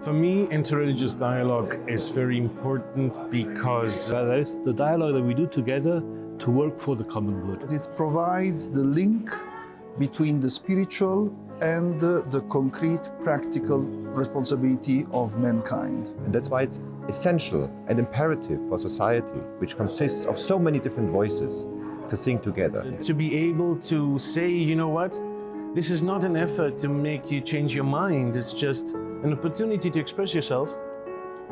For me, interreligious dialogue is very important because That is the dialogue that we do together to work for the common good. It provides the link between the spiritual and the concrete, practical responsibility of mankind. And that's why it's essential and imperative for society, which consists of so many different voices, to sing together. to be able to say, you know what, this is not an effort to make you change your mind, it's just an opportunity to express yourself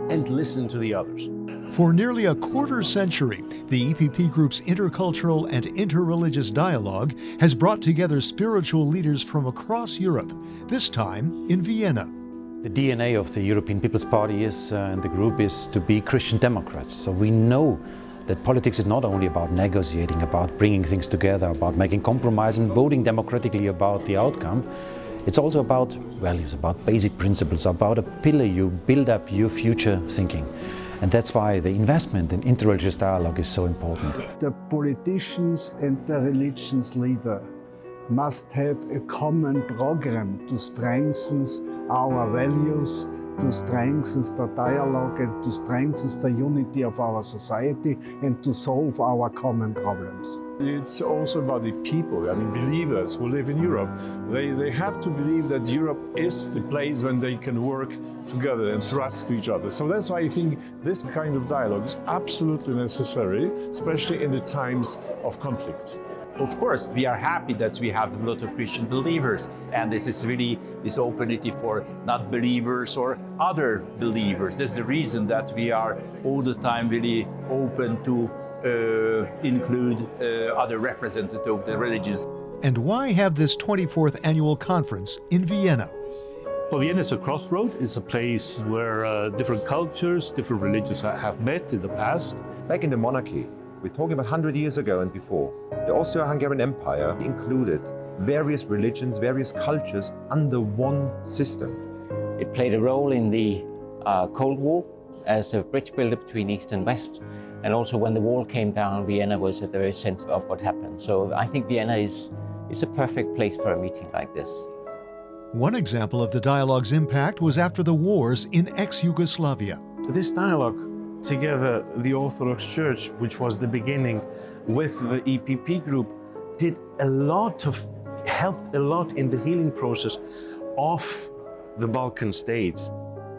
and listen to the others. For nearly a quarter century, the EPP Group's intercultural and interreligious dialogue has brought together spiritual leaders from across Europe, this time in Vienna. The DNA of the European People's Party is, and the group is to be Christian Democrats. So we know that politics is not only about negotiating, about bringing things together, about making compromise and voting democratically about the outcome. It's also about values, about basic principles, about a pillar you build up your future thinking. And that's why the investment in interreligious dialogue is so important. The politicians and the religious leader must have a common program to strengthen our values, to strengthen the dialogue and to strengthen the unity of our society and to solve our common problems. It's also about the people, believers who live in Europe. They have to believe that Europe is the place when they can work together and trust each other. So that's why I think this kind of dialogue is absolutely necessary, especially in the times of conflict. Of course, we are happy that we have a lot of Christian believers, and this is really this openness for not believers or other believers. That's the reason that we are all the time really open to include other representatives of the religions. And why have this 24th annual conference in Vienna? Well, Vienna is a crossroad. It's a place where different cultures, different religions have met in the past. Back in the monarchy, we're talking about 100 years ago and before, the Austro-Hungarian Empire included various religions, various cultures under one system. It played a role in the Cold War as a bridge builder between East and West. And also when the wall came down, Vienna was at the very center of what happened. So I think Vienna is a perfect place for a meeting like this. One example of the dialogue's impact was after the wars in ex-Yugoslavia. This dialogue, together the Orthodox Church, which was the beginning, with the EPP Group, helped a lot in the healing process of the Balkan states.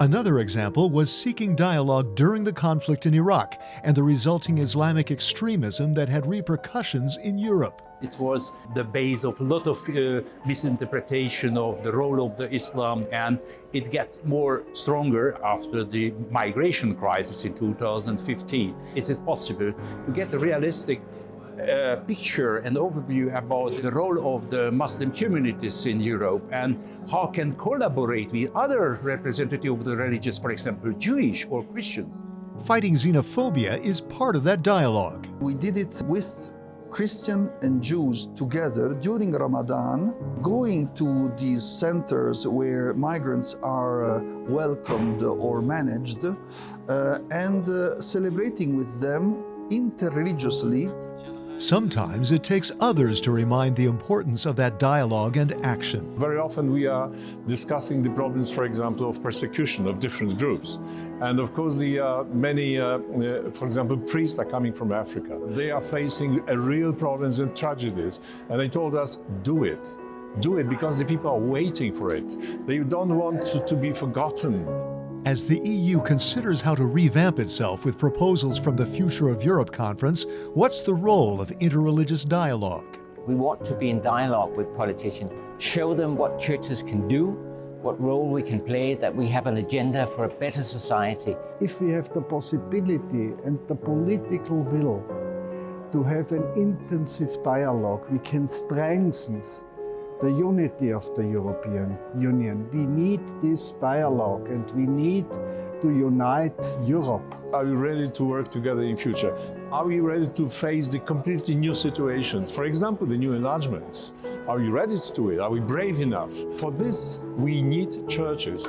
Another example was seeking dialogue during the conflict in Iraq and the resulting Islamic extremism that had repercussions in Europe. It was the base of a lot of misinterpretation of the role of the Islam, and it gets more stronger after the migration crisis in 2015. It is possible to get a realistic picture and overview about the role of the Muslim communities in Europe and how can collaborate with other representatives of the religions, for example, Jewish or Christians. Fighting xenophobia is part of that dialogue. We did it with Christian and Jews together during Ramadan, going to these centers where migrants are welcomed or managed, and celebrating with them interreligiously. Sometimes it takes others to remind the importance of that dialogue and action. Very often we are discussing the problems, for example, of persecution of different groups. And of course, many, for example, priests are coming from Africa. They are facing real problems and tragedies. And they told us, do it. Do it because the people are waiting for it. They don't want to be forgotten. As the EU considers how to revamp itself with proposals from the Future of Europe conference, what's the role of interreligious dialogue? We want to be in dialogue with politicians, show them what churches can do, what role we can play, that we have an agenda for a better society. If we have the possibility and the political will to have an intensive dialogue, we can strengthen the unity of the European Union. We need this dialogue and we need to unite Europe. Are we ready to work together in future? Are we ready to face the completely new situations? For example, the new enlargements. Are we ready to do it? Are we brave enough? For this, we need churches.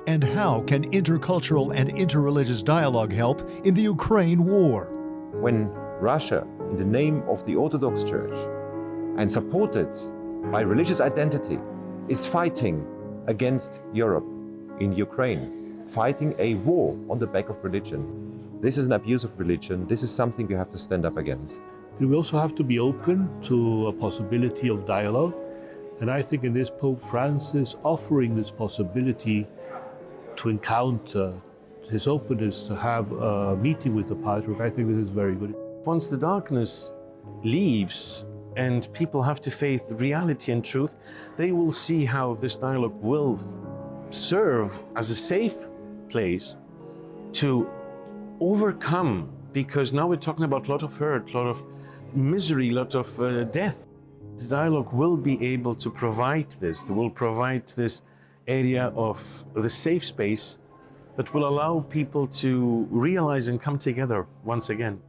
And how can intercultural and interreligious dialogue help in the Ukraine war? When Russia, in the name of the Orthodox Church and supported by religious identity, is fighting against Europe in Ukraine, fighting a war on the back of religion. This is an abuse of religion. This is something we have to stand up against. We also have to be open to a possibility of dialogue. And I think in this Pope Francis offering this possibility to encounter his openness to have a meeting with the Patriarch, I think this is very good. Once the darkness leaves and people have to face reality and truth, they will see how this dialogue will serve as a safe place to overcome, because now we're talking about a lot of hurt, a lot of misery, a lot of death. The dialogue will be able to provide this. They will provide this area of the safe space that will allow people to realize and come together once again.